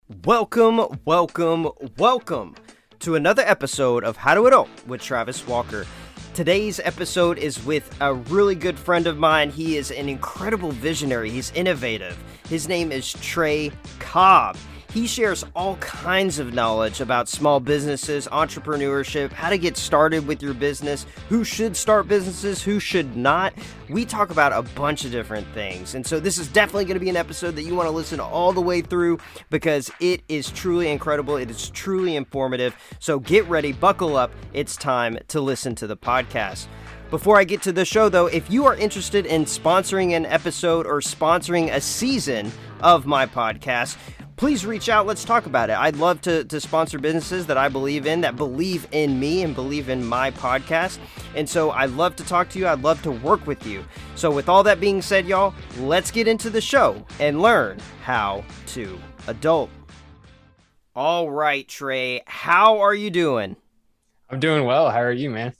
Welcome to another episode of How to Adult with Travis Walker. Today's episode is with a really good friend of mine. He is an incredible visionary. He's innovative. His name is Trey Cobb. He shares all kinds of knowledge about small businesses, entrepreneurship, how to get started with your business, who should start businesses, who should not. We talk about a bunch of different things. And so this is definitely going to be an episode that you want to listen all the way through because it is truly incredible. It is truly informative. So get ready, buckle up. It's time to listen to the podcast. Before I get to the show, though, if you are interested in sponsoring an episode or sponsoring a season of my podcast, please reach out. Let's talk about it. I'd love to sponsor businesses that I believe in, that believe in me and believe in my podcast. And so I'd love to talk to you. I'd love to work with you. So with all that being said, y'all, let's get into the show and learn how to adult. All right, Trey, how are you doing? I'm doing well. How are you, man?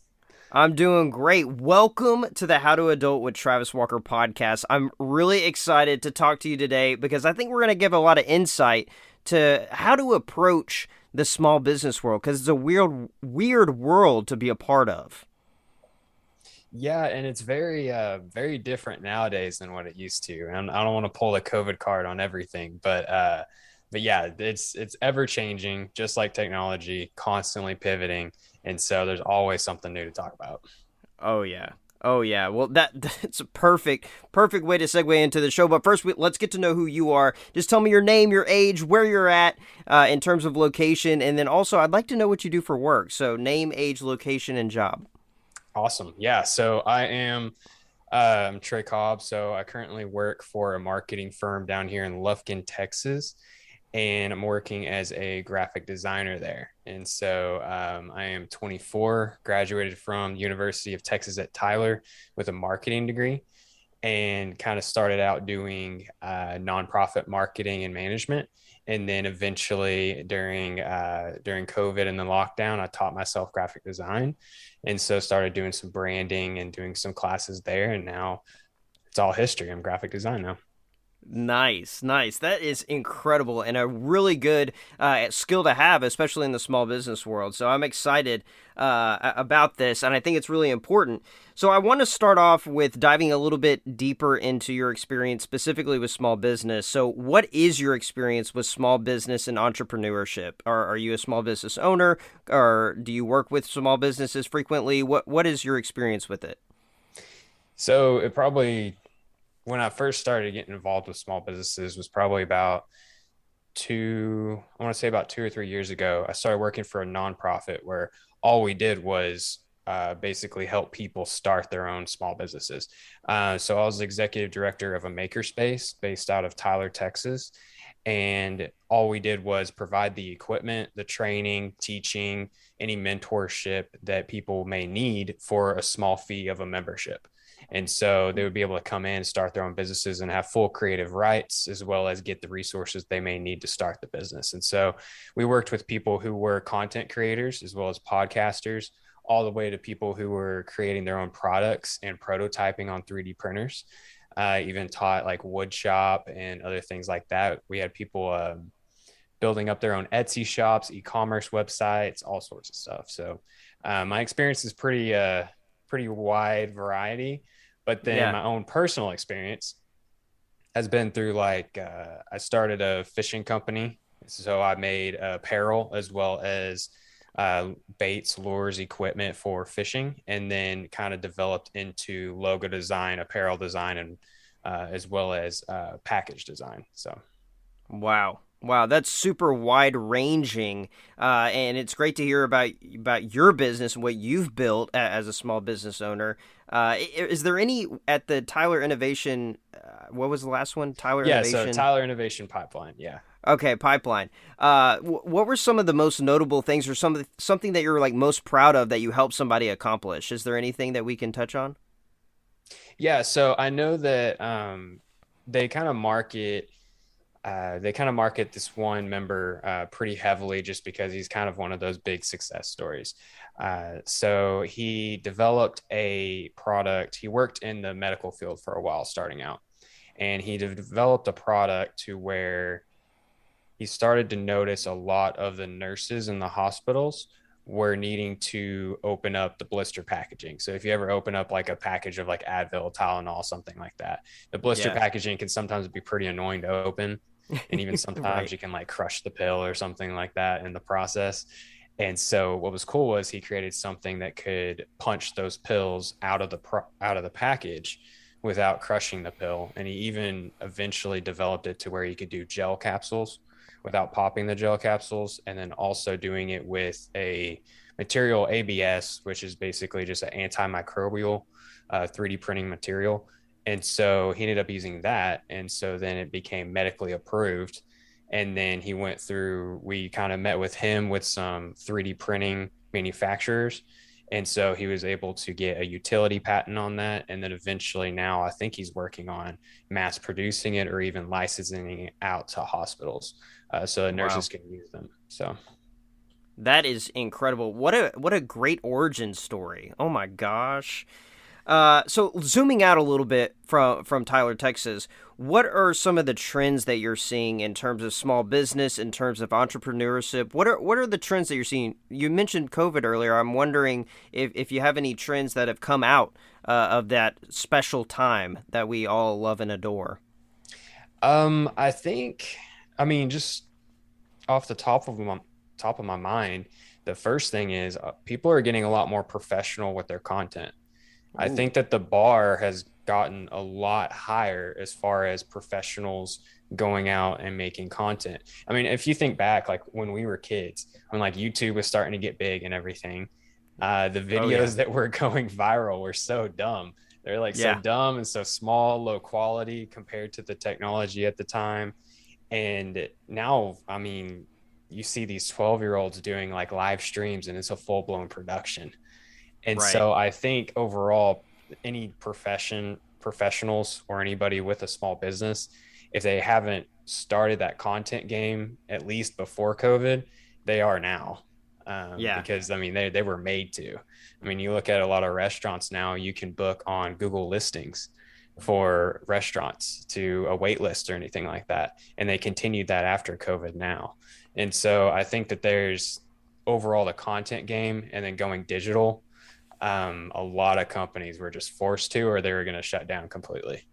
I'm doing great. Welcome to the How to Adult with Travis Walker podcast. I'm really excited to talk to you today because I think we're going to give a lot of insight to how to approach the small business world because it's a weird world to be a part of. Yeah, and it's very different nowadays than what it used to. And I don't want to pull the COVID card on everything, but yeah, it's ever changing, just like technology, constantly pivoting. And so there's always something new to talk about. Oh yeah. Oh yeah. Well, that's a perfect way to segue into the show. But first, let's get to know who you are. Just tell me your name, your age, where you're at in terms of location, and then also I'd like to know what you do for work. So name, age, location, and job. Awesome. Yeah. So I'm Trey Cobb. So I currently work for a marketing firm down here in Lufkin, Texas. And I'm working as a graphic designer there. And so I am 24, graduated from University of Texas at Tyler with a marketing degree, and kind of started out doing nonprofit marketing and management. And then eventually during COVID and the lockdown, I taught myself graphic design. And so started doing some branding and doing some classes there. And now it's all history. I'm graphic design now. Nice. That is incredible and a really good skill to have, especially in the small business world. So I'm excited about this, and I think it's really important. So I want to start off with diving a little bit deeper into your experience, specifically with small business. So what is your experience with small business and entrepreneurship? Are you a small business owner, or do you work with small businesses frequently? What is your experience with it? So it probably when I first started getting involved with small businesses was probably about I want to say about 2 or 3 years ago. I started working for a nonprofit where all we did was basically help people start their own small businesses. So I was the executive director of a makerspace based out of Tyler, Texas. And all we did was provide the equipment, the training, teaching, any mentorship that people may need for a small fee of a membership. And so they would be able to come in, start their own businesses, and have full creative rights, as well as get the resources they may need to start the business. And so we worked with people who were content creators, as well as podcasters, all the way to people who were creating their own products and prototyping on 3D printers. Even taught like wood shop and other things like that. We had people building up their own Etsy shops, e-commerce websites, all sorts of stuff. So my experience is pretty wide variety. But then my own personal experience has been through I started a fishing company. So I made apparel as well as baits, lures, equipment for fishing, and then kind of developed into logo design, apparel design, and as well as package design. So, Wow. That's super wide ranging, and it's great to hear about your business and what you've built as a small business owner. Is there any at the Tyler Innovation? What was the last one? Tyler Innovation. So Tyler Innovation Pipeline. Yeah. Okay, Pipeline. What were some of the most notable things, or something that you're like most proud of that you helped somebody accomplish? Is there anything that we can touch on? Yeah. So I know that they kind of market. They kind of market this one member pretty heavily just because he's kind of one of those big success stories. So he developed a product. He worked in the medical field for a while starting out, and he developed a product to where he started to notice a lot of the nurses in the hospitals were needing to open up the blister packaging. So if you ever open up like a package of like Advil, Tylenol, something like that, the blister Yeah. packaging can sometimes be pretty annoying to open. And even sometimes Right. you can like crush the pill or something like that in the process. And so what was cool was he created something that could punch those pills out of the package without crushing the pill. And he even eventually developed it to where he could do gel capsules without popping the gel capsules, and then also doing it with a material ABS, which is basically just an antimicrobial 3D printing material. And so he ended up using that. And so then it became medically approved. And then he went through, we kind of met with him with some 3D printing manufacturers. And so he was able to get a utility patent on that. And then eventually now I think he's working on mass producing it or even licensing it out to hospitals so the Wow. nurses can use them. So That is incredible. What a great origin story. Oh my gosh. So zooming out a little bit from Tyler, Texas, what are some of the trends that you're seeing in terms of small business, in terms of entrepreneurship? What are the trends that you're seeing? You mentioned COVID earlier. I'm wondering if you have any trends that have come out of that special time that we all love and adore. I think, I mean, just off the top of my mind, the first thing is people are getting a lot more professional with their content. I Ooh, think that the bar has gotten a lot higher as far as professionals going out and making content. I mean, if you think back, like when we were kids, when like YouTube was starting to get big and everything, the oh yeah, videos that were going viral were so dumb. They're like so yeah, dumb and so small, low quality compared to the technology at the time. And now, I mean, you see these 12-year-olds doing like live streams and it's a full blown production. And right. so I think overall, any professionals or anybody with a small business, if they haven't started that content game at least before COVID, they are now. Yeah, Because I mean they were made to. I mean, you look at a lot of restaurants now, you can book on Google listings for restaurants to a wait list or anything like that. And they continued that after COVID now. And so I think that there's overall the content game and then going digital, a lot of companies were just forced to, or they were going to shut down completely.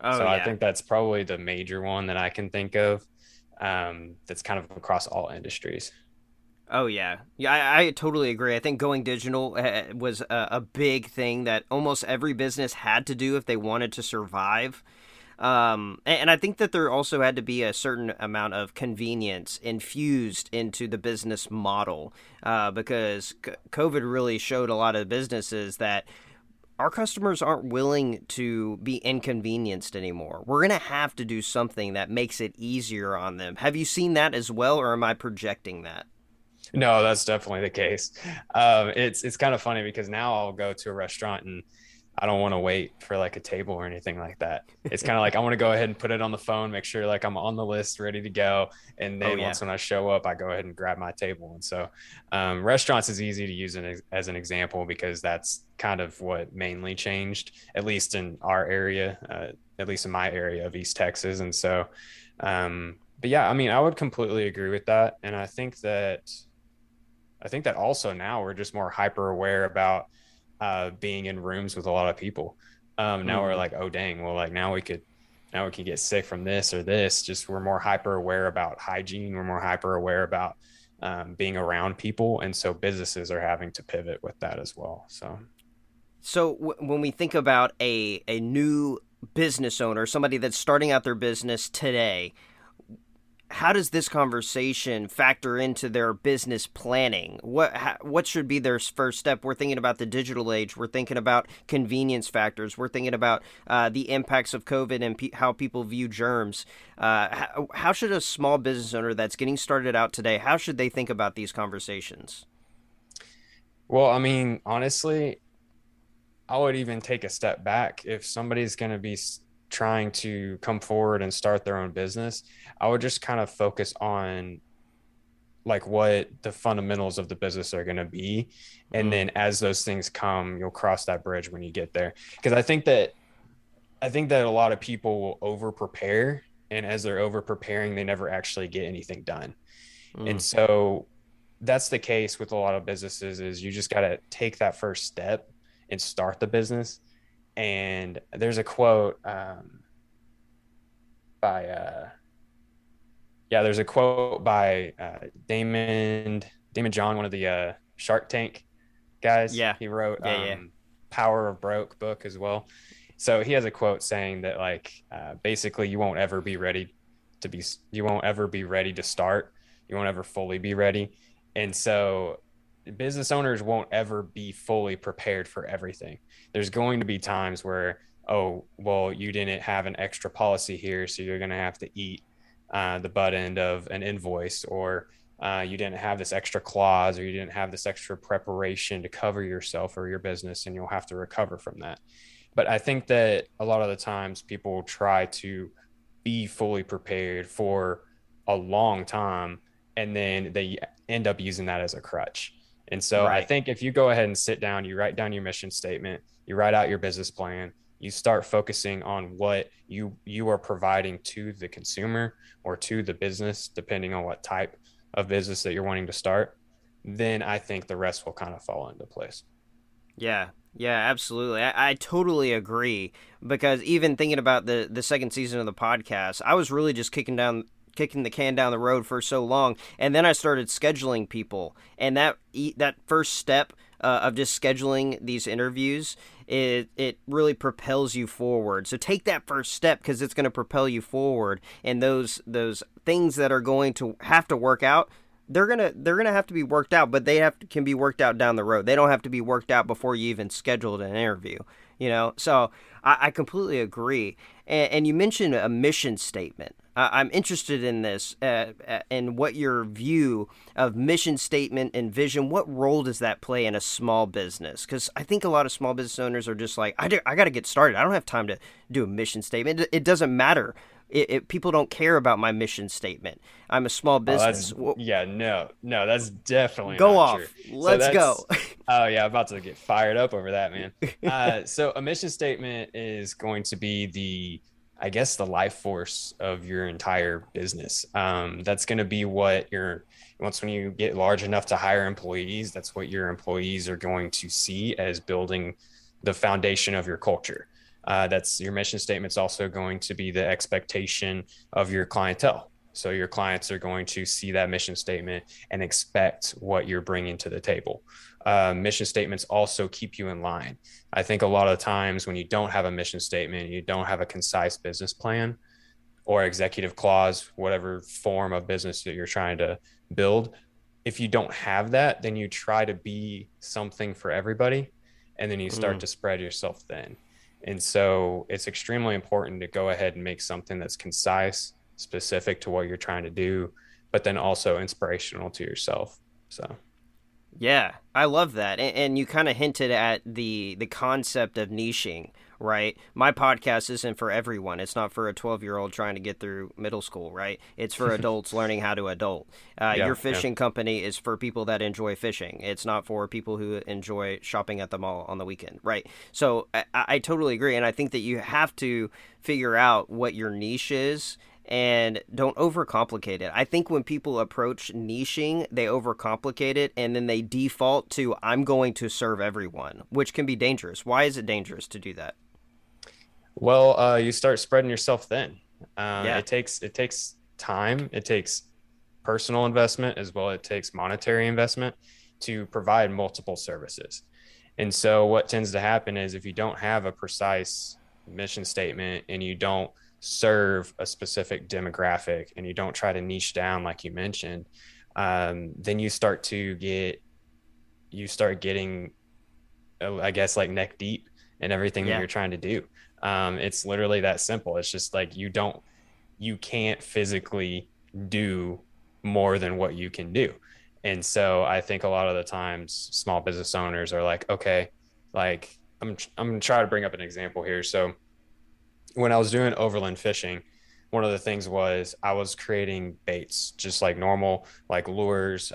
oh So I yeah. think that's probably the major one that I can think of, that's kind of across all industries. Oh yeah, yeah. I totally agree. I think going digital was a big thing that almost every business had to do if they wanted to survive. And I think that there also had to be a certain amount of convenience infused into the business model because COVID really showed a lot of businesses that our customers aren't willing to be inconvenienced anymore. We're going to have to do something that makes it easier on them. Have you seen that as well, or am I projecting that? No, that's definitely the case. It's kind of funny because now I'll go to a restaurant and I don't want to wait for like a table or anything like that. It's kind of like I want to go ahead and put it on the phone, make sure like I'm on the list, ready to go, and Oh then yeah. once when I show up, I go ahead and grab my table. And so, restaurants is easy to use as an example because that's kind of what mainly changed, at least in our area, at least in my area of East Texas. And so, but yeah, I mean, I would completely agree with that, and I think that also now we're just more hyper aware about being in rooms with a lot of people. Now we're Hmm. like, oh dang, well like now we can get sick from this or this. Just we're more hyper aware about hygiene. We're more hyper aware about being around people, and so businesses are having to pivot with that as well. So So when we think about a new business owner, somebody that's starting out their business today, how does this conversation factor into their business planning? What should be their first step? We're thinking about the digital age. We're thinking about convenience factors. We're thinking about the impacts of COVID and how people view germs. How should a small business owner that's getting started out today? How should they think about these conversations? well, I mean, honestly, I would even take a step back if somebody's going to be trying to come forward and start their own business. I would just kind of focus on like what the fundamentals of the business are going to be, and Mm, then as those things come, you'll cross that bridge when you get there. Because I think that a lot of people will over prepare And as they're over preparing, they never actually get anything done. And Mm, so that's the case with a lot of businesses is you just got to take that first step and start the business. And there's a quote by there's a quote by Damon John, one of the Shark Tank guys. yeah, He wrote yeah. Power of Broke book as well. So he has a quote saying that like basically you won't ever be ready to start. You won't ever fully be ready. And so business owners won't ever be fully prepared for everything. There's going to be times where, oh, well, you didn't have an extra policy here, so you're going to have to eat the butt end of an invoice, or you didn't have this extra clause, or you didn't have this extra preparation to cover yourself or your business, and you'll have to recover from that. But I think that a lot of the times people try to be fully prepared for a long time, and then they end up using that as a crutch. And so I Right. think if you go ahead and sit down, you write down your mission statement, you write out your business plan, you start focusing on what you are providing to the consumer or to the business, depending on what type of business that you're wanting to start, then I think the rest will kind of fall into place. Yeah, yeah, absolutely. I totally agree because even thinking about the second season of the podcast, I was really just kicking the can down the road for so long, and then I started scheduling people, and that first step of just scheduling these interviews, it really propels you forward. So take that first step because it's going to propel you forward, and those things that are going to have to work out, they're gonna have to be worked out, but can be worked out down the road. They don't have to be worked out before you even scheduled an interview. So I completely agree. And you mentioned a mission statement. I'm interested in this, and what your view of mission statement and vision. What role does that play in a small business? Because I think a lot of small business owners are just like, I got to get started. I don't have time to do a mission statement. It doesn't matter. People don't care about my mission statement. I'm a small Oh, that's business. yeah, no, that's definitely Go not true. off. So Let's go. that's oh yeah, I'm about to get fired up over that, man. So a mission statement is going to be I guess, the life force of your entire business. That's going to be what once when you get large enough to hire employees, that's what your employees are going to see as building the foundation of your culture. That's your mission statement's also going to be the expectation of your clientele. So your clients are going to see that mission statement and expect what you're bringing to the table. Mission statements also keep you in line. I think a lot of times when you don't have a mission statement, you don't have a concise business plan or executive clause, whatever form of business that you're trying to build. If you don't have that, then you try to be something for everybody, and then you start Mm, to spread yourself thin. And so it's extremely important to go ahead and make something that's concise, specific to what you're trying to do, but then also inspirational to yourself. So, yeah, I love that. And you kind of hinted at the concept of niching, right? My podcast isn't for everyone. It's not for a 12-year-old trying to get through middle school, right? It's for adults learning how to adult. Your yeah, yeah. fishing company is for people that enjoy fishing. It's not for people who enjoy shopping at the mall on the weekend, right? So I totally agree. And I think that you have to figure out what your niche is and don't overcomplicate it. I think when people approach niching, they overcomplicate it and then they default to I'm going to serve everyone, which can be dangerous. Why is it dangerous to do that? Well, you start spreading yourself thin. Yeah. It takes time. It takes personal investment as well. It takes monetary investment to provide multiple services. And so what tends to happen is if you don't have a precise mission statement and you don't serve a specific demographic and you don't try to niche down like you mentioned, then you start getting, I guess, like neck deep in everything that Yeah. you're trying to do. It's literally that simple. It's just like you can't physically do more than what you can do. And so I think a lot of the times small business owners are like, okay, like I'm gonna try to bring up an example here. So when I was doing overland fishing, one of the things was I was creating baits, just like normal, like lures,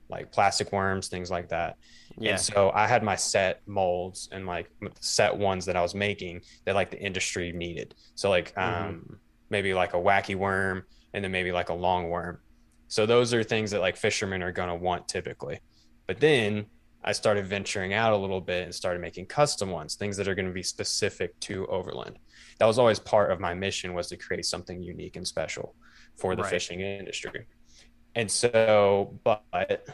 like plastic worms, things like that. And Yeah. so I had my set molds and like set ones that I was making that like the industry needed. So like Mm-hmm. maybe like a wacky worm, and then maybe like a long worm. So those are things that like fishermen are going to want typically. But then I started venturing out a little bit and started making custom ones, things that are going to be specific to overland. That was always part of my mission, was to create something unique and special for the Right. fishing industry. And so, but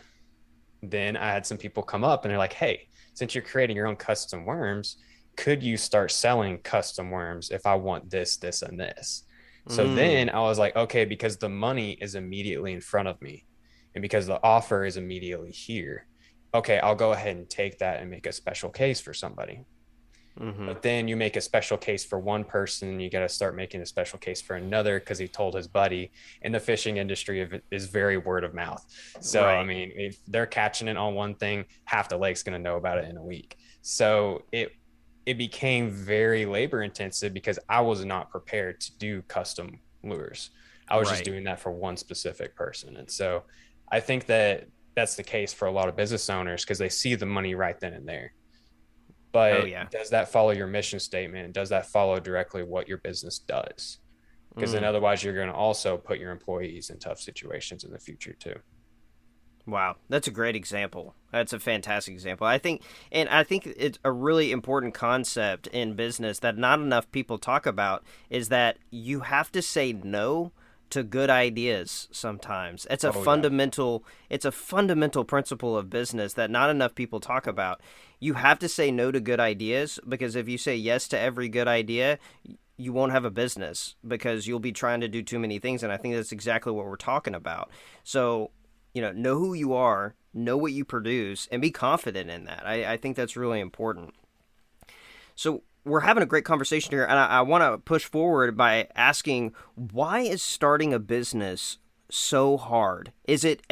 then I had some people come up and they're like, hey, since you're creating your own custom worms, could you start selling custom worms if I want this, this, and this? So Mm. then I was like, okay, because the money is immediately in front of me and because the offer is immediately here, okay, I'll go ahead and take that and make a special case for somebody. Mm-hmm. But then you make a special case for one person, you got to start making a special case for another because he told his buddy. And the fishing industry is very word of mouth. So, I Right. mean, if they're catching it on one thing, half the lake's going to know about it in a week. So it became very labor intensive because I was not prepared to do custom lures. I was just Right. doing that for one specific person. And so I think that that's the case for a lot of business owners because they see the money right then and there. Oh But yeah. does that follow your mission statement? Does that follow directly what your business does? Because then Mm. otherwise you're going to also put your employees in tough situations in the future too. Wow, that's a great example. That's a fantastic example. I think it's a really important concept in business that not enough people talk about is that you have to say no to good ideas sometimes. Oh yeah. It's a fundamental principle of business that not enough people talk about. You have to say no to good ideas because if you say yes to every good idea, you won't have a business because you'll be trying to do too many things, and I think that's exactly what we're talking about. So know who you are, know what you produce, and be confident in that. I think that's really important. So we're having a great conversation here, and I want to push forward by asking, why is starting a business so hard? Is it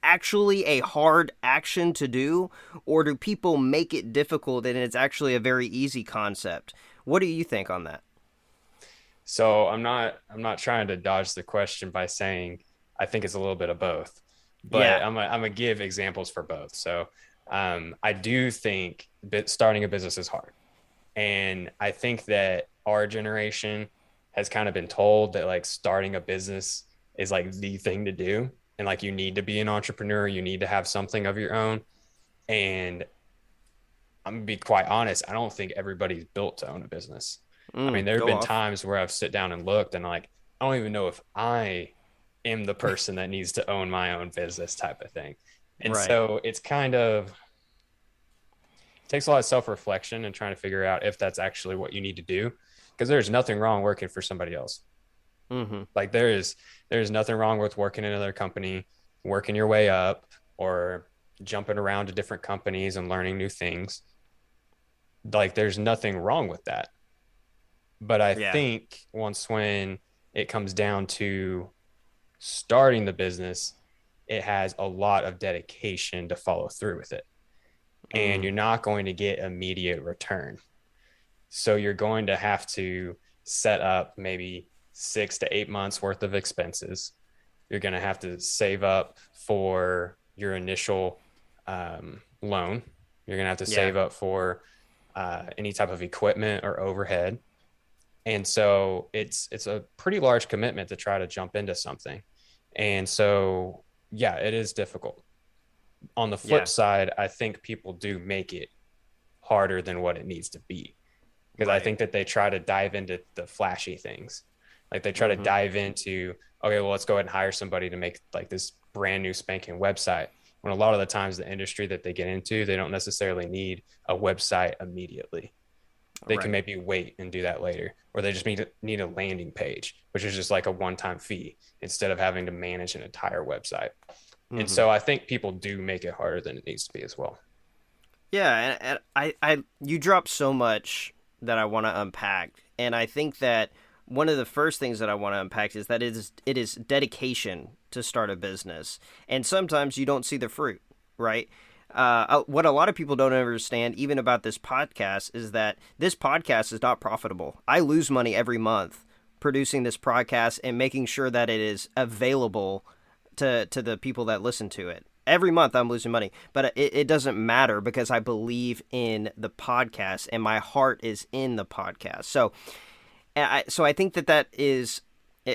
actually a hard action to do, or do people make it difficult and it's actually a very easy concept? What do you think on that? So I'm not trying to dodge the question by saying I think it's a little bit of both, but Yeah. I'm gonna give examples for both. So I do think starting a business is hard. And I think that our generation has kind of been told that like starting a business is like the thing to do. And like you need to be an entrepreneur, you need to have something of your own. And I'm gonna be quite honest, I don't think everybody's built to own a business. I mean, there have Go been off. times where I've sit down and looked and like, I don't even know if I am the person that needs to own my own business type of thing. And Right. so it's kind of takes a lot of self-reflection and trying to figure out if that's actually what you need to do because there's nothing wrong working for somebody else. Mm-hmm. Like there's nothing wrong with working in another company, working your way up, or jumping around to different companies and learning new things. Like there's nothing wrong with that. But I Yeah. think once when it comes down to starting the business, it has a lot of dedication to follow through with it. And Mm. you're not going to get immediate return. So you're going to have to set up maybe 6 to 8 months worth of expenses. You're going to have to save up for your initial loan. You're going to have to Yeah. save up for any type of equipment or overhead. And so it's a pretty large commitment to try to jump into something. And so yeah, it is difficult. On the flip Yeah. side, I think people do make it harder than what it needs to be because I Right. think that they try to dive into the flashy things. Like they try to Mm-hmm. dive into, okay, well, let's go ahead and hire somebody to make like this brand new spanking website. When a lot of the times the industry that they get into, they don't necessarily need a website immediately. They can Right. maybe wait and do that later, or they just need a landing page, which is just like a one-time fee instead of having to manage an entire website. And Mm-hmm. so I think people do make it harder than it needs to be as well. Yeah, and you dropped so much that I want to unpack, and I think that one of the first things that I want to unpack is that it is dedication to start a business, and sometimes you don't see the fruit, right? What a lot of people don't understand, even about this podcast, is that this podcast is not profitable. I lose money every month producing this podcast and making sure that it is available to the people that listen to it. Every month I'm losing money, but it doesn't matter because I believe in the podcast and my heart is in the podcast. So I think that is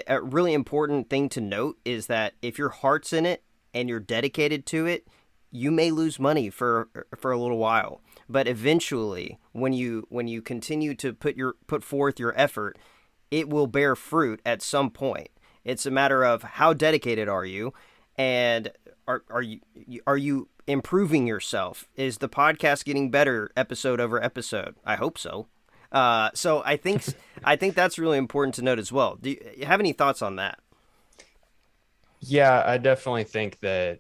a really important thing to note is that if your heart's in it and you're dedicated to it, you may lose money for a little while, but eventually, when you continue to put forth your effort, it will bear fruit at some point. It's a matter of how dedicated are you, and are you improving yourself? Is the podcast getting better episode over episode? I hope so. So I think that's really important to note as well. Do you have any thoughts on that? Yeah, I definitely think that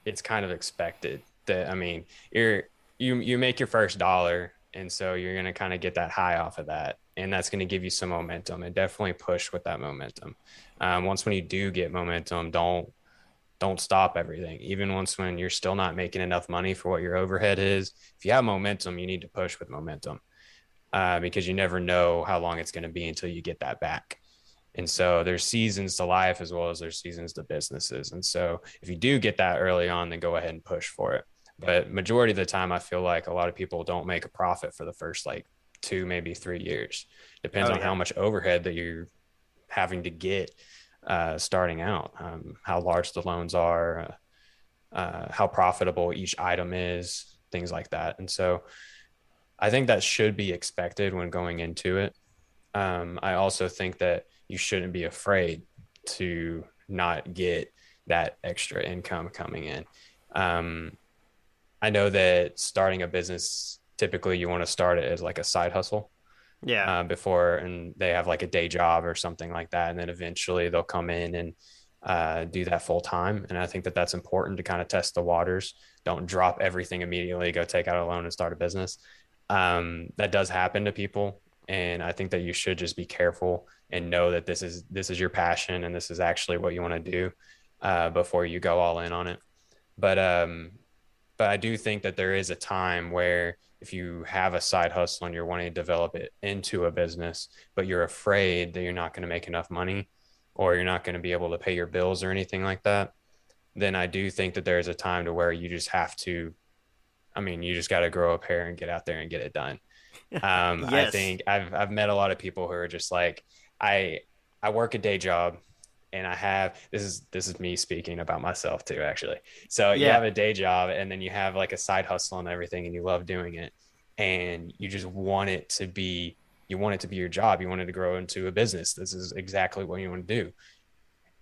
it's kind of expected that, I mean, you make your first dollar, and so you're going to kind of get that high off of that, and that's going to give you some momentum, and definitely push with that momentum. Once when you do get momentum, don't stop everything. Even once when you're still not making enough money for what your overhead is, if you have momentum, you need to push with momentum, because you never know how long it's going to be until you get that back. And so there's seasons to life as well as there's seasons to businesses. And so if you do get that early on, then go ahead and push for it. But majority of the time, I feel like a lot of people don't make a profit for the first like 2, maybe 3 years. Depends Oh on how yeah. much overhead that you're having to get starting out, how large the loans are, how profitable each item is, things like that. And so I think that should be expected when going into it. I also think that you shouldn't be afraid to not get that extra income coming in. Um, I know that starting a business, typically you want to start it as like a side hustle Yeah. before, and they have like a day job or something like that. And then eventually they'll come in and do that full time. And I think that that's important to kind of test the waters. Don't drop everything immediately, go take out a loan and start a business. That does happen to people. And I think that you should just be careful and know that this is your passion and this is actually what you want to do before you go all in on it. But but I do think that there is a time where if you have a side hustle and you're wanting to develop it into a business, but you're afraid that you're not going to make enough money or you're not going to be able to pay your bills or anything like that, then I do think that there's a time to where you just have to, I mean, you just got to grow a pair and get out there and get it done. I Yes. think I've met a lot of people who are just like, I I work a day job and I have, this is me speaking about myself too, actually. So you Yeah. have a day job and then you have like a side hustle and everything and you love doing it and you just want it to be, you want it to be your job. You want it to grow into a business. This is exactly what you want to do.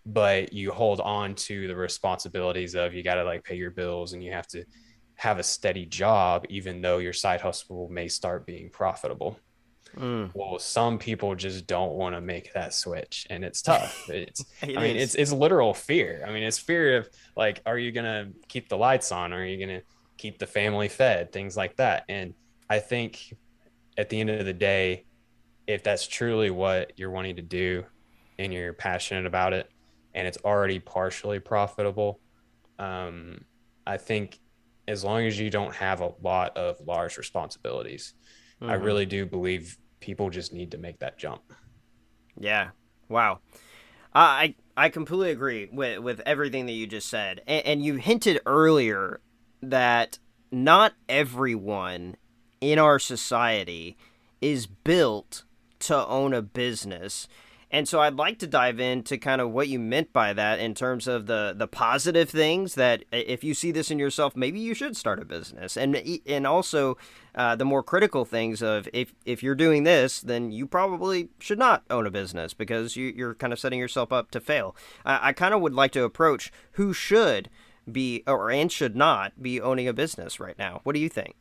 But you hold on to the responsibilities of you got to like pay your bills and you have to have a steady job, even though your side hustle may start being profitable. Mm. Well, some people just don't want to make that switch, and it's tough. It I mean, is. it's literal fear. I mean, it's fear of like, are you gonna keep the lights on? Are you gonna keep the family fed? Things like that. And I think at the end of the day, if that's truly what you're wanting to do, and you're passionate about it, and it's already partially profitable, um, I think as long as you don't have a lot of large responsibilities, I Hmm. really do believe people just need to make that jump. Yeah. Wow. I completely agree with everything that you just said, and you hinted earlier that not everyone in our society is built to own a business. And so I'd like to dive into kind of what you meant by that in terms of the positive things that if you see this in yourself, maybe you should start a business, and also the more critical things of if you're doing this, then you probably should not own a business because you're kind of setting yourself up to fail. I kind of would like to approach who should be or and should not be owning a business right now. What do you think?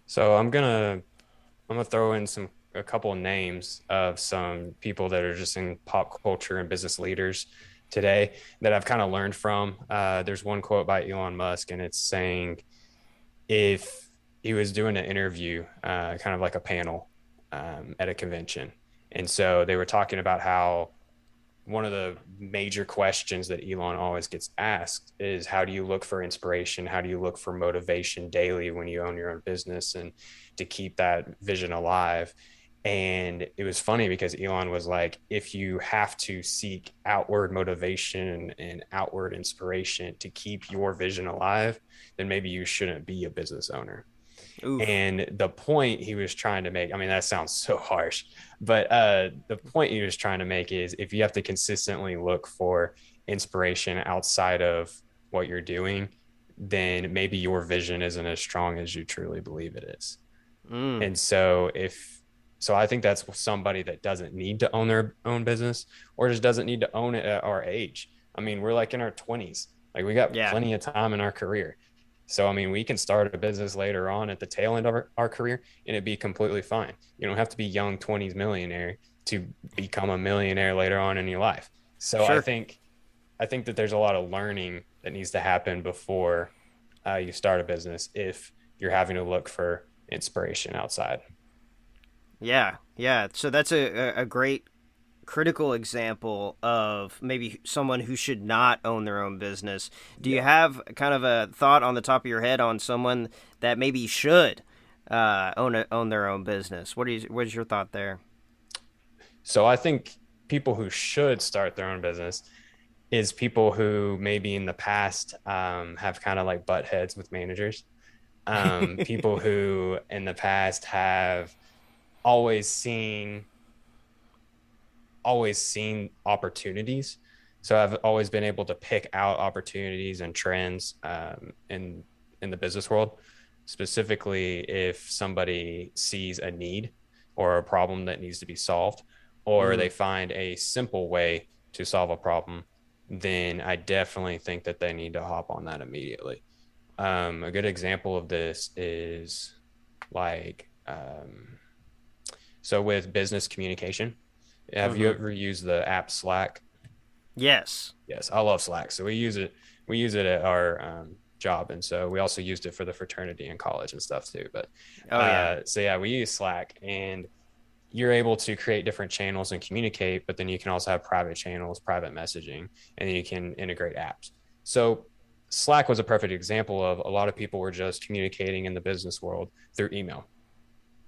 So I'm gonna throw in a couple of names of some people that are just in pop culture and business leaders today that I've kind of learned from. There's one quote by Elon Musk, and it's saying if he was doing an interview, kind of like a panel at a convention, and so they were talking about how one of the major questions that Elon always gets asked is how do you look for inspiration? How do you look for motivation daily when you own your own business and to keep that vision alive? And it was funny because Elon was like, if you have to seek outward motivation and outward inspiration to keep your vision alive, then maybe you shouldn't be a business owner. Oof. And the point he was trying to make, I mean, that sounds so harsh, but the point he was trying to make is if you have to consistently look for inspiration outside of what you're doing, then maybe your vision isn't as strong as you truly believe it is. Mm. And so so I think that's somebody that doesn't need to own their own business or just doesn't need to own it at our age. I mean, we're like in our 20s. Like we got Yeah. plenty of time in our career. So I mean, we can start a business later on at the tail end of our career and it'd be completely fine. You don't have to be young 20s millionaire to become a millionaire later on in your life. So Sure. I think that there's a lot of learning that needs to happen before you start a business if you're having to look for inspiration outside. Yeah. Yeah. So that's a great critical example of maybe someone who should not own their own business. Do you Yeah. have kind of a thought on the top of your head on someone that maybe should own their own business? What is your thought there? So I think people who should start their own business is people who maybe in the past have kind of like butt heads with managers. People who in the past have always seen always seen opportunities. So I've always been able to pick out opportunities and trends in the business world. Specifically, if somebody sees a need or a problem that needs to be solved, or Mm, they find a simple way to solve a problem, then I definitely think that they need to hop on that immediately. A good example of this is like so with business communication. Have you mm-hmm. ever used the app Slack? Yes. Yes, I love Slack. So we use it. We use it at our job, and so we also used it for the fraternity in college and stuff too. But Oh yeah. so yeah, we use Slack, and you're able to create different channels and communicate. But then you can also have private channels, private messaging, and then you can integrate apps. So Slack was a perfect example of a lot of people were just communicating in the business world through email,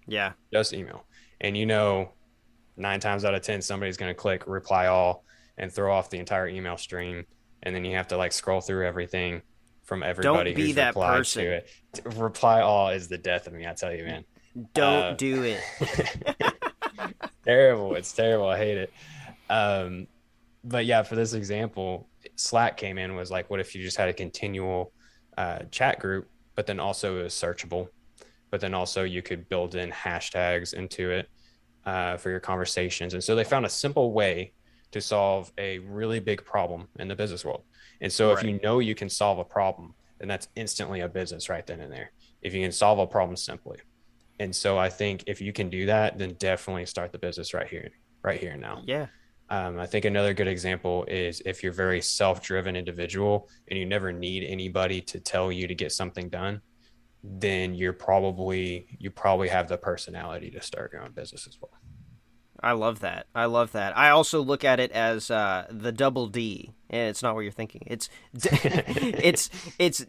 Yeah. just email, and 9 times out of 10, somebody's going to click reply all and throw off the entire email stream. And then you have to like scroll through everything from Don't everybody be who's that replied to person. it. Reply all is the death of me, I tell you, man. Don't do it. Terrible. It's terrible. I hate it. Um, but yeah, for this example, Slack came in was like, what if you just had a continual chat group, but then also it was searchable, but then also you could build in hashtags into it for your conversations. And so they found a simple way to solve a really big problem in the business world. And so if Right. you know you can solve a problem, then that's instantly a business right then and there. If you can solve a problem simply. And so I think if you can do that, then definitely start the business right here now. Yeah. I think another good example is if you're a very self-driven individual and you never need anybody to tell you to get something done, then you probably have the personality to start your own business as well. I love that. I love that. I also look at it as the double D, and it's not what you're thinking. It's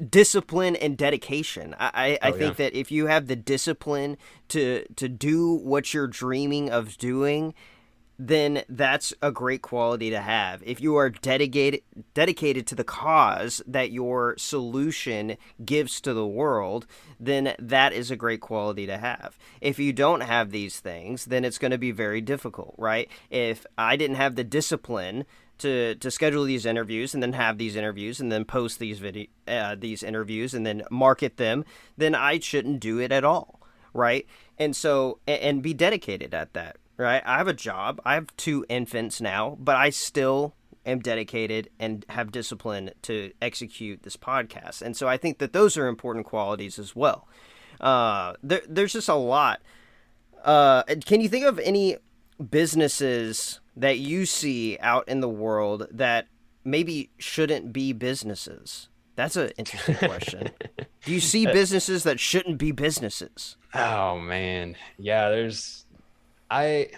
discipline and dedication. I Oh yeah. think that if you have the discipline to do what you're dreaming of doing, then that's a great quality to have. If you are dedicated to the cause that your solution gives to the world, then that is a great quality to have. If you don't have these things, then it's going to be very difficult, right? If I didn't have the discipline to schedule these interviews and then have these interviews and then post these interviews and then market them, then I shouldn't do it at all, right? And so and be dedicated at that, right? I have a job. I have two infants now, but I still am dedicated and have discipline to execute this podcast. And so I think that those are important qualities as well. There's just a lot. Can you think of any businesses that you see out in the world that maybe shouldn't be businesses? That's an interesting question. Do you see businesses that shouldn't be businesses? Oh man. Yeah, I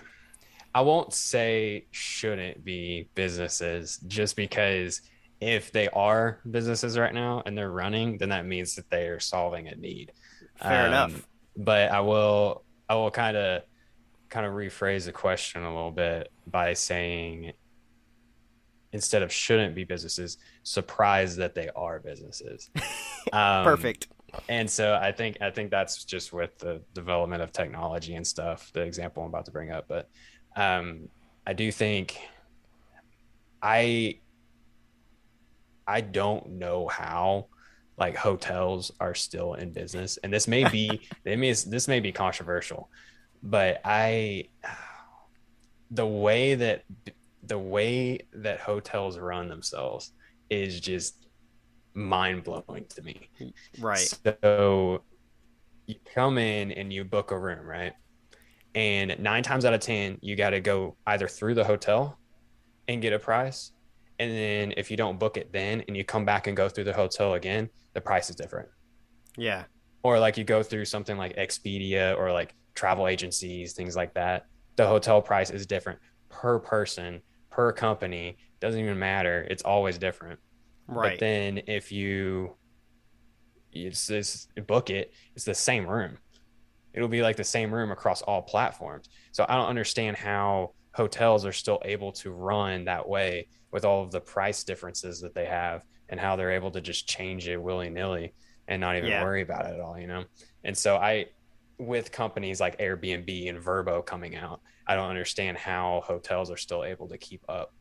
I won't say shouldn't be businesses just because if they are businesses right now and they're running, then that means that they are solving a need. Fair Um, enough. but I will kind of rephrase the question a little bit by saying instead of shouldn't be businesses, surprised that they are businesses. Um, Perfect. And so I think that's just with the development of technology and stuff, the example I'm about to bring up. But um, I do think I I don't know how like hotels are still in business, and this may be controversial, but I the way that the way that hotels run themselves is just mind blowing to me. Right. So you come in and you book a room, right? And 9 times out of 10, you got to go either through the hotel and get a price. And then if you don't book it then and you come back and go through the hotel again, the price is different. Yeah. Or like you go through something like Expedia or like travel agencies, things like that. The hotel price is different per person, per company. Doesn't even matter. It's always different. But Right. then if it's this book it, it's the same room. It'll be like the same room across all platforms. So I don't understand how hotels are still able to run that way with all of the price differences that they have and how they're able to just change it willy-nilly and not even Yeah. worry about it at all. And so with companies like Airbnb and Verbo coming out, I don't understand how hotels are still able to keep up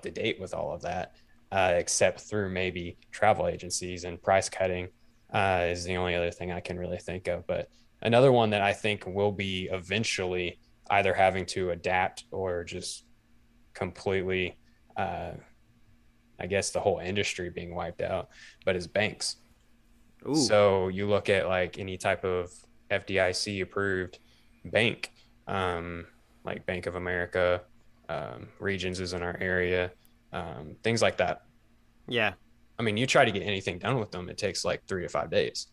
to date with all of that, except through maybe travel agencies, and price cutting is the only other thing I can really think of. But another one that I think will be eventually either having to adapt or just completely, uh, I guess, the whole industry being wiped out, but is banks. Ooh. So you look at like any type of FDIC approved bank, like Bank of America, Regions is in our area, things like that. Yeah. I mean, you try to get anything done with them, it takes like 3 to 5 days,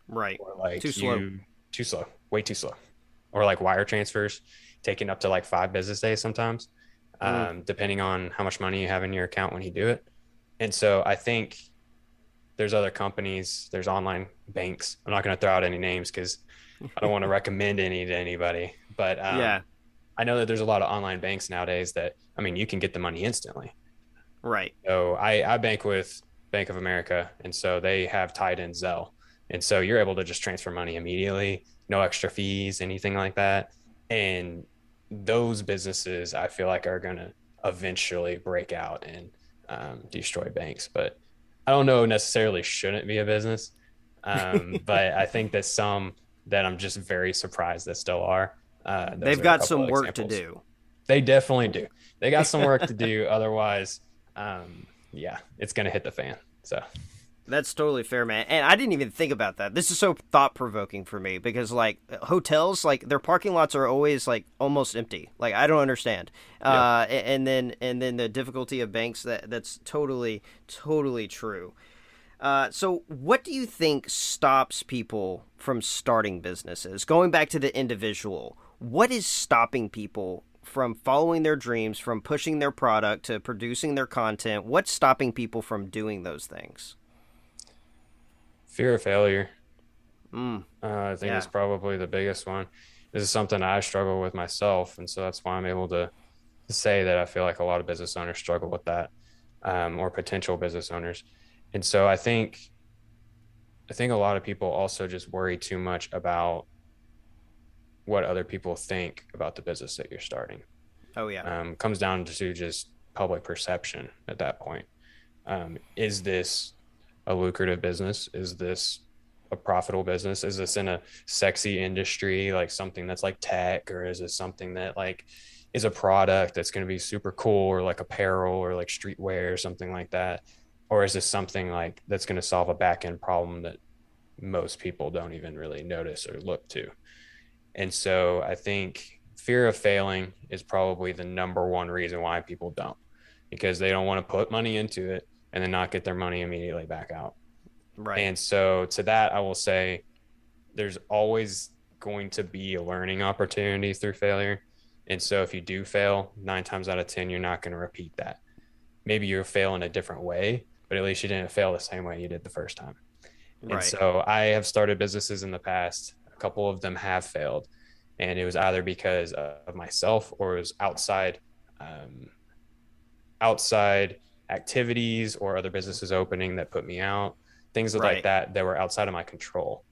Right. or Too like slow. you too slow, way too slow, or like wire transfers taking up to like 5 business days sometimes, Mm. depending on how much money you have in your account when you do it. And so I think there's other companies, there's online banks. I'm not going to throw out any names because I don't want to recommend any to anybody, but Yeah. I know that there's a lot of online banks nowadays that, I mean, you can get the money instantly. Right. So I bank with Bank of America, and so they have tied in Zelle, and so you're able to just transfer money immediately, no extra fees, anything like that. And those businesses, I feel like, are going to eventually break out and destroy banks. But I don't know necessarily shouldn't be a business, but I think that some that I'm just very surprised that still are. Those They've are a got couple some of work to examples. do. They definitely do. They got some work to do. Otherwise, yeah, it's going to hit the fan. So, That's totally fair, man. And I didn't even think about that. This is so thought provoking for me because, like, hotels, like their parking lots are always like almost empty. Like I don't understand. yep. And then the difficulty of banks that's totally true. So what do you think stops people from starting businesses? Going back to the individual, what is stopping people from following their dreams, from pushing their product to producing their content? What's stopping people from doing those things? Fear of failure. Mm, I think is yeah. probably the biggest one. This is something I struggle with myself. And so that's why I'm able to say that I feel like a lot of business owners struggle with that, or potential business owners. And so I think a lot of people also just worry too much about what other people think about the business that you're starting. Oh yeah. Comes down to just public perception at that point. Is this a lucrative business? Is this a profitable business? Is this in a sexy industry, like something that's like tech, or is this something that like is a product that's going to be super cool, or like apparel or like streetwear or something like that? Or is this something like that's going to solve a back end problem that most people don't even really notice or look to? And so I think fear of failing is probably the number one reason why people don't, because they don't want to put money into it and then not get their money immediately back out. Right. And so to that, I will say there's always going to be a learning opportunity through failure. And so if you do fail, 9 times out of 10, you're not going to repeat that. Maybe you'll fail in a different way, but at least you didn't fail the same way you did the first time. And Right. so I have started businesses in the past. A couple of them have failed, and it was either because of myself or it was um, outside activities or other businesses opening that put me out. things like Right. that were outside of my control.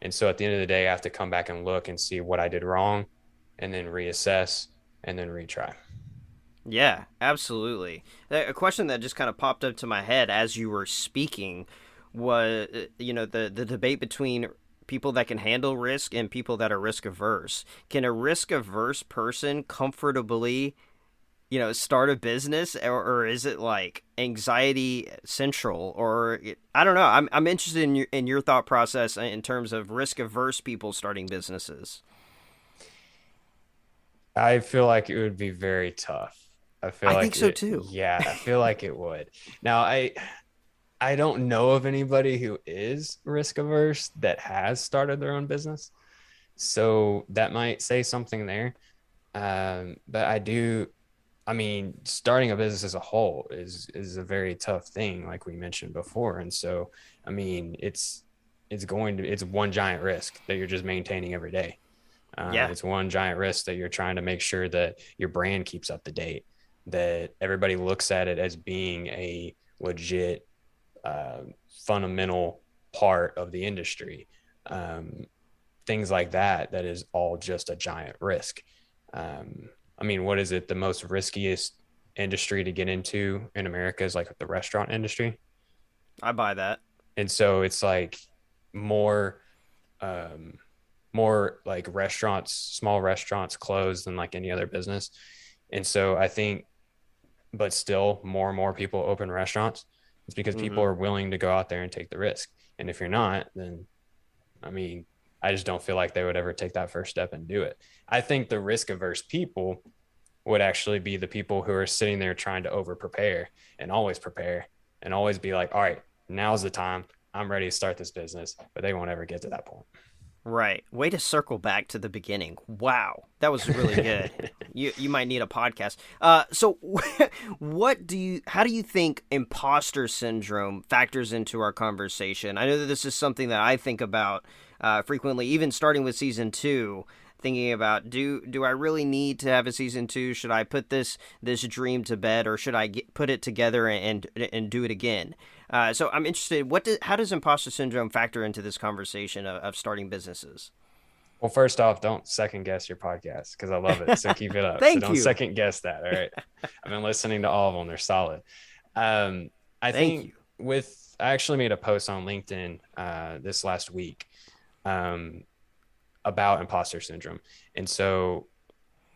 And so at the end of the day, I have to come back and look and see what I did wrong and then reassess and then retry. Yeah, absolutely. A question that just kind of popped up to my head as you were speaking was, the debate between people that can handle risk and people that are risk averse. Can a risk averse person comfortably, start a business, or is it like anxiety central? Or I don't know. I'm interested in your thought process in terms of risk averse people starting businesses. I feel like it would be very tough. I feel I think like so it, too. yeah, I feel like it would. Now, I don't know of anybody who is risk averse that has started their own business. So that might say something there. But I mean, starting a business as a whole is a very tough thing, like we mentioned before. And so, I mean, it's one giant risk that you're just maintaining every day. Yeah. It's one giant risk that you're trying to make sure that your brand keeps up to date, that everybody looks at it as being a legit, fundamental part of the industry. Um, Things like that, that is all just a giant risk. I mean, what is it? The most riskiest industry to get into in America is like the restaurant industry. I buy that. And so it's like more, um, more like restaurants, small restaurants close than like any other business. And so I think, but still more and more people open restaurants. It's because people Hmm. are willing to go out there and take the risk. And if you're not, then I mean, I just don't feel like they would ever take that first step and do it. I think the risk averse people would actually be the people who are sitting there trying to over prepare and always be like, all right, now's the time. I'm ready to start this business, but they won't ever get to that point. Right. Way to circle back to the beginning. Wow. That was really good. You might need a podcast. So how do you think imposter syndrome factors into our conversation? I know that this is something that I think about frequently, even starting with season 2, thinking about do I really need to have a season 2? Should I put this dream to bed, or should I put it together and do it again? So I'm interested. How does imposter syndrome factor into this conversation of starting businesses? Well, first off, don't second guess your podcast because I love it. So keep it up. So Thank don't you. second guess that. All right. I've been listening to all of them. They're solid. I Thank think you. I actually made a post on LinkedIn this last week um, about imposter syndrome. And so,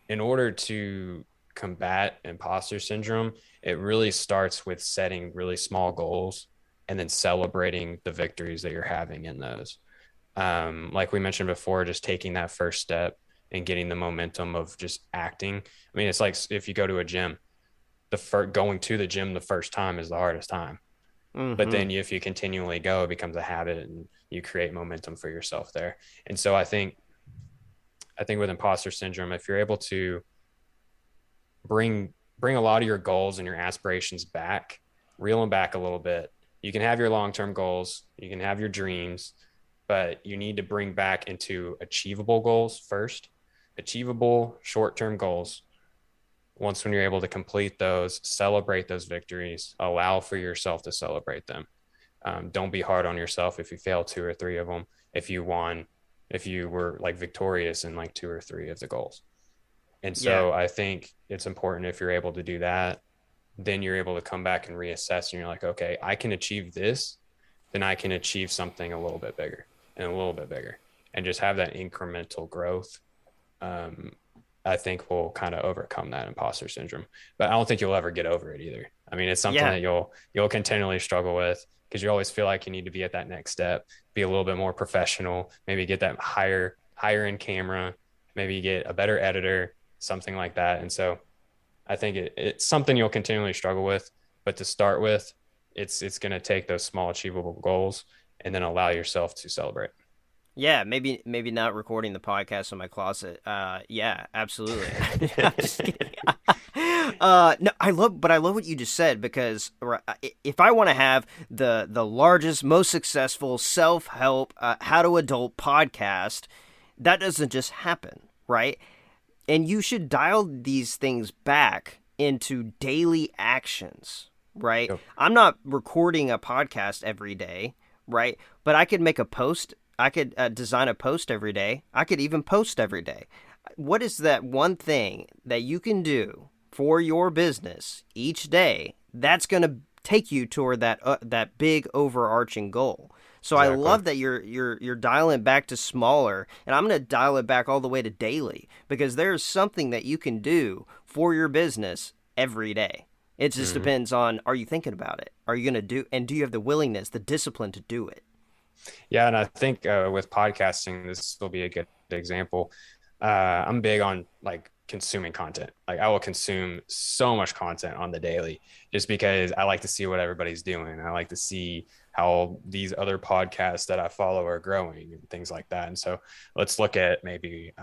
in order to combat imposter syndrome, it really starts with setting really small goals and then celebrating the victories that you're having in those. Like we mentioned before, just taking that first step and getting the momentum of just acting. I mean, it's like if you go to a gym, going to the gym the first time is the hardest time. But Mm-hmm. then if you continually go, it becomes a habit and you create momentum for yourself there. And so I think with imposter syndrome, if you're able to bring a lot of your goals and your aspirations back, reel them back a little bit. You can have your long-term goals, you can have your dreams, but you need to bring back into achievable goals first, achievable short-term goals. Once when you're able to complete those, celebrate those victories, allow for yourself to celebrate them. Don't be hard on yourself if you fail 2 or 3 of them. If you won, if you were like victorious in like 2 or 3 of the goals. And Yeah. so I think it's important if you're able to do that, then you're able to come back and reassess and you're like, okay, I can achieve this, then I can achieve something a little bit bigger and a little bit bigger and just have that incremental growth. Um, I think will kind of overcome that imposter syndrome, but I don't think you'll ever get over it either. I mean, it's something Yeah. that you'll continually struggle with because you always feel like you need to be at that next step, be a little bit more professional, maybe get that higher end camera, maybe get a better editor, something like that. And so I think it's something you'll continually struggle with, but to start with, it's going to take those small achievable goals and then allow yourself to celebrate. Yeah, maybe not recording the podcast in my closet. Yeah, absolutely. I'm just kidding. No, I love what you just said, because if I want to have the largest, most successful self help how to adult podcast, that doesn't just happen, right? And you should dial these things back into daily actions, right? Yep. I'm not recording a podcast every day, right? But I could make a post. I could design a post every day. I could even post every day. What is that one thing that you can do for your business each day that's going to take you toward that big overarching goal? So I Exactly. love that you're dialing it back to smaller, and I'm going to dial it back all the way to daily, because there's something that you can do for your business every day. It just Mhm. depends on, are you thinking about it? Are you going to do, and do you have the willingness, the discipline to do it? Yeah, and I think with podcasting, this will be a good example. I'm big on like consuming content. Like I will consume so much content on the daily just because I like to see what everybody's doing. I like to see how these other podcasts that I follow are growing and things like that. And so let's look at maybe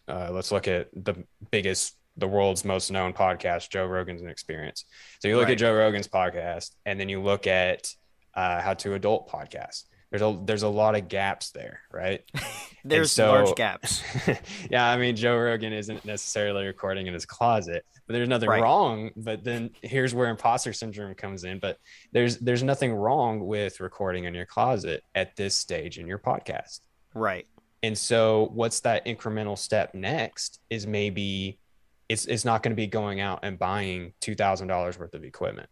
let's look at the world's most known podcast, Joe Rogan's Experience. So you look at Right. Joe Rogan's podcast, and then you look at How to Adult podcast. There's a lot of gaps there, right? And There's large so, gaps. yeah, I mean, Joe Rogan isn't necessarily recording in his closet, but there's nothing Right. wrong. But then here's where imposter syndrome comes in. But there's nothing wrong with recording in your closet at this stage in your podcast. Right. And so what's that incremental step next is maybe it's not going to be going out and buying $2,000 worth of equipment.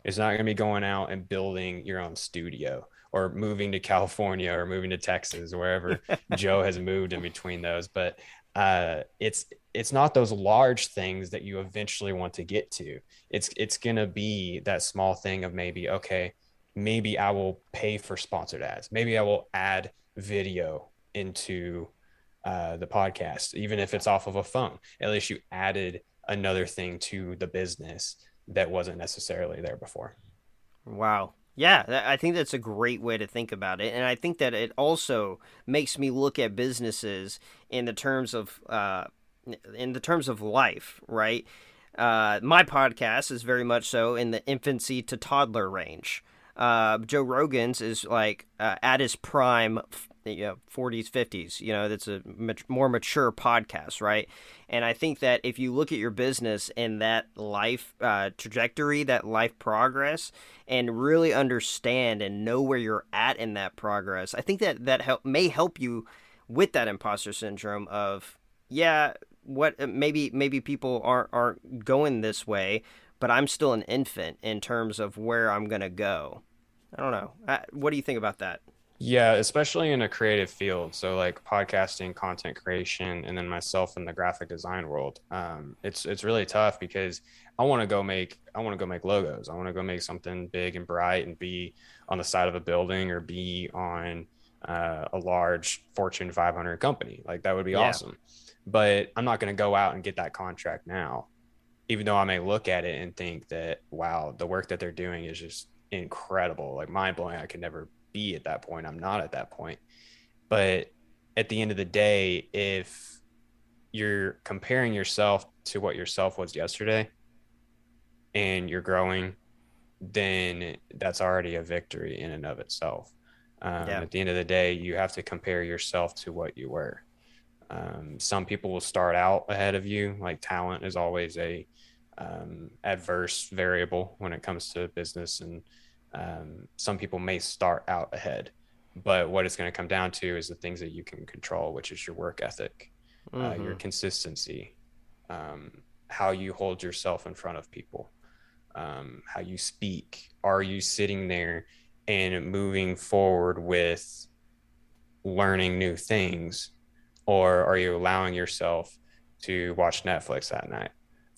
It's not going to be going out and building your own studio or moving to California or moving to Texas, wherever Joe has moved in between those. But it's not those large things that you eventually want to get to. It's going to be that small thing of maybe, okay, maybe I will pay for sponsored ads. Maybe I will add video into the podcast, even if it's off of a phone. At least you added another thing to the business that wasn't necessarily there before. Wow. Yeah, I think that's a great way to think about it, and I think that it also makes me look at businesses in the terms of life, right? My podcast is very much so in the infancy to toddler range. Joe Rogan's is like at his prime, 40s, 50s. That's a more mature podcast, right? And I think that if you look at your business and that life trajectory, that life progress, and really understand and know where you're at in that progress, I think that may help you with that imposter syndrome of, yeah, what maybe people aren't going this way, but I'm still an infant in terms of where I'm gonna go. I don't know. What do you think about that? Yeah, especially in a creative field. So like podcasting, content creation, and then myself in the graphic design world. It's really tough because I want to go make logos. I want to go make something big and bright and be on the side of a building or be on a large Fortune 500 company. Like that would be Yeah. awesome. But I'm not going to go out and get that contract now, even though I may look at it and think that, wow, the work that they're doing is just incredible, like mind blowing. I could never be at that point. I'm not at that point. But at the end of the day, if you're comparing yourself to what yourself was yesterday and you're growing, then that's already a victory in and of itself. Yeah. At the end of the day, you have to compare yourself to what you were. Some people will start out ahead of you. Like talent is always a adverse variable when it comes to business, and some people may start out ahead. But what it's going to come down to is the things that you can control, which is your work ethic, your Mm-hmm. consistency, how you hold yourself in front of people, how you speak. Are you sitting there and moving forward with learning new things, or are you allowing yourself to watch Netflix at night,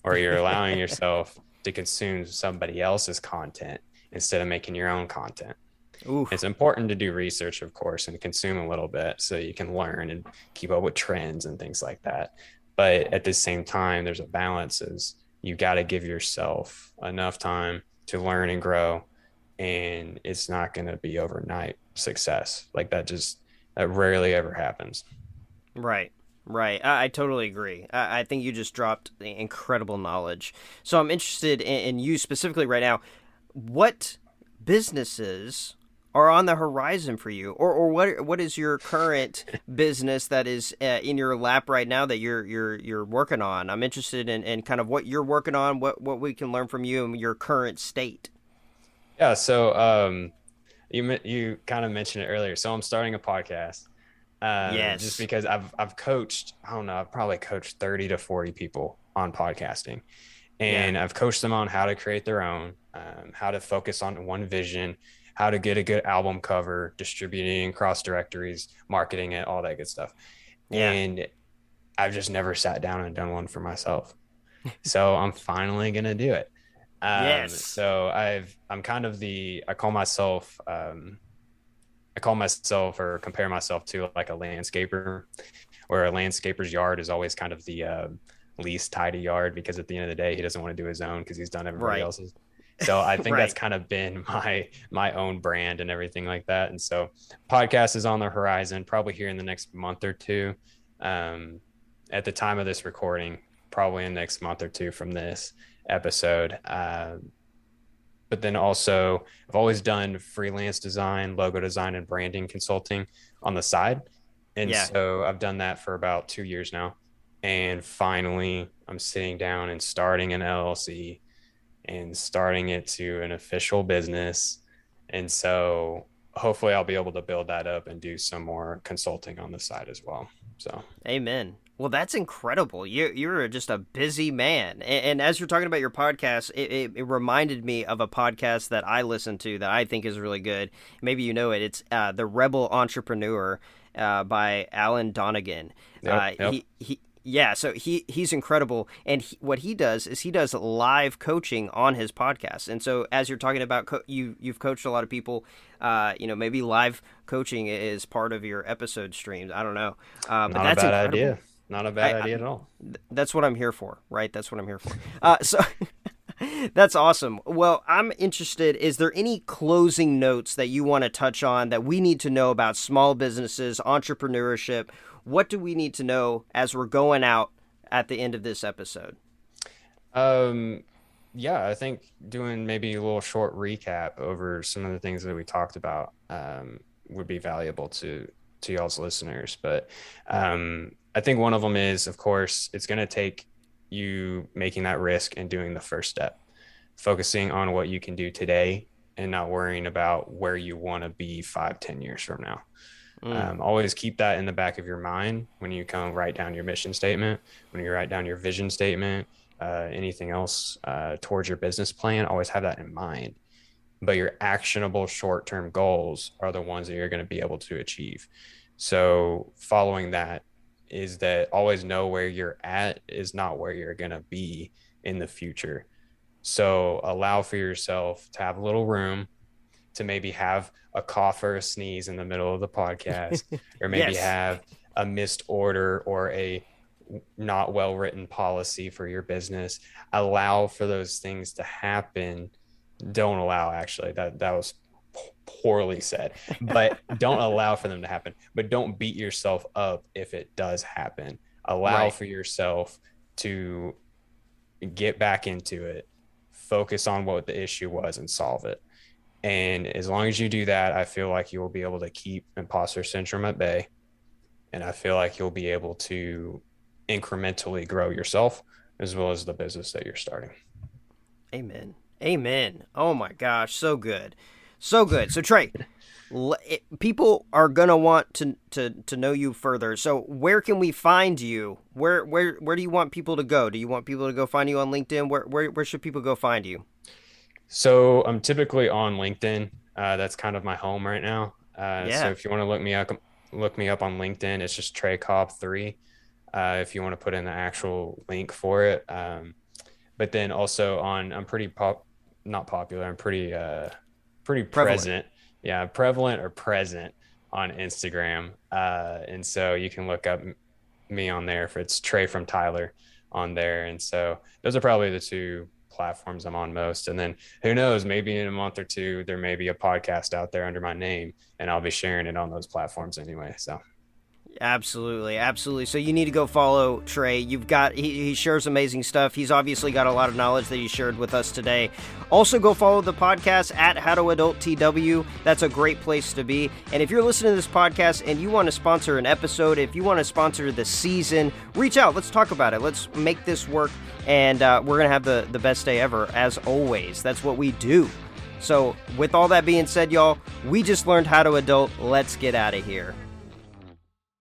or you're allowing yourself to consume somebody else's content instead of making your own content? It's Oof. important to do research, of course, and consume a little bit so you can learn and keep up with trends and things like that. But at the same time, there's a balance as you got to give yourself enough time to learn and grow. And it's not going to be overnight success. Like that rarely ever happens. Right. Right. I totally agree. I think you just dropped incredible knowledge. So I'm interested in you specifically right now. What businesses are on the horizon for you, or what is your current business that is in your lap right now that you're working on? I'm interested in kind of what you're working on, what we can learn from you and your current state. Yeah. So you kind of mentioned it earlier. So I'm starting a podcast. Just Yes. because I've coached, I don't know, I've probably coached 30 to 40 people on podcasting, Yeah. and I've coached them on how to create their own, how to focus on one vision, how to get a good album cover, distributing cross directories, marketing it, all that good stuff. Yeah. And I've just never sat down and done one for myself. So I'm finally going to do it. Yes. So I'm kind of I call myself or compare myself to like a landscaper, where a landscaper's yard is always kind of the least tidy yard, because at the end of the day, he doesn't want to do his own because he's done everybody Right. else's. So I think that's Right. kind of been my own brand and everything like that. And so podcast is on the horizon, probably here in the next month or two. At the time of this recording, probably in the next month or two from this episode. But then also, I've always done freelance design, logo design, and branding consulting on the side. And Yeah. so I've done that for about 2 years now. And finally, I'm sitting down and starting an LLC and starting it to an official business. And so hopefully I'll be able to build that up and do some more consulting on the side as well. So Amen. Well, that's incredible. You're just a busy man. And as you're talking about your podcast, it reminded me of a podcast that I listen to that I think is really good. Maybe you know it. It's The Rebel Entrepreneur by Alan Donegan. Yep. Yeah, so he's incredible, and what he does is he does live coaching on his podcast. And so, as you're talking about, you've coached a lot of people. Maybe live coaching is part of your episode streams. I don't know, but Not a that's bad incredible. idea. Not a bad idea at all. That's what I'm here for, right? That's what I'm here for. So that's awesome. Well, I'm interested. Is there any closing notes that you want to touch on that we need to know about small businesses, entrepreneurship? What do we need to know as we're going out at the end of this episode? Yeah, I think doing maybe a little short recap over some of the things that we talked about would be valuable to y'all's listeners. But I think one of them is, of course, it's going to take you making that risk and doing the first step, focusing on what you can do today and not worrying about where you want to be 5-10 years from now. Always keep that in the back of your mind when you come write down your mission statement, when you write down your vision statement, anything else towards your business plan. Always have that in mind. But your actionable short-term goals are the ones that you're going to be able to achieve. So following that is that always know where you're at is not where you're going to be in the future. So allow for yourself to have a little room to maybe have a cough or a sneeze in the middle of the podcast, or maybe Yes. have a missed order or a not well-written policy for your business. Allow for those things to happen. Don't allow, actually, that was poorly said, but don't allow for them to happen, but don't beat yourself up if it does happen. Allow Right. for yourself to get back into it, focus on what the issue was and solve it. And as long as you do that, I feel like you will be able to keep imposter syndrome at bay. And I feel like you'll be able to incrementally grow yourself as well as the business that you're starting. Amen. Amen. Oh my gosh, so good. So good. So Trey, people are gonna want to know you further. So where can we find you? Where do you want people to go? Do you want people to go find you on LinkedIn? Where should people go find you? So I'm typically on LinkedIn. That's kind of my home right now. Yeah. So if you want to look me up on LinkedIn, it's just Trey Cobb 3. If you want to put in the actual link for it. But then also I'm pretty not popular. I'm pretty Prevalent. present. Yeah, prevalent or present on Instagram. And so you can look up me on there if it's Trey from Tyler on there. And so those are probably the two platforms I'm on most. And then who knows, maybe in a month or two, there may be a podcast out there under my name and I'll be sharing it on those platforms anyway. So Absolutely, absolutely. So you need to go follow Trey. He shares amazing stuff. He's obviously got a lot of knowledge that he shared with us today. Also, go follow the podcast at How to Adult TW. That's a great place to be. And if you're listening to this podcast and you want to sponsor an episode, if you want to sponsor the season, reach out. Let's talk about it. Let's make this work. And we're going to have the best day ever, as always. That's what we do. So with all that being said, y'all, we just learned how to adult. Let's get out of here.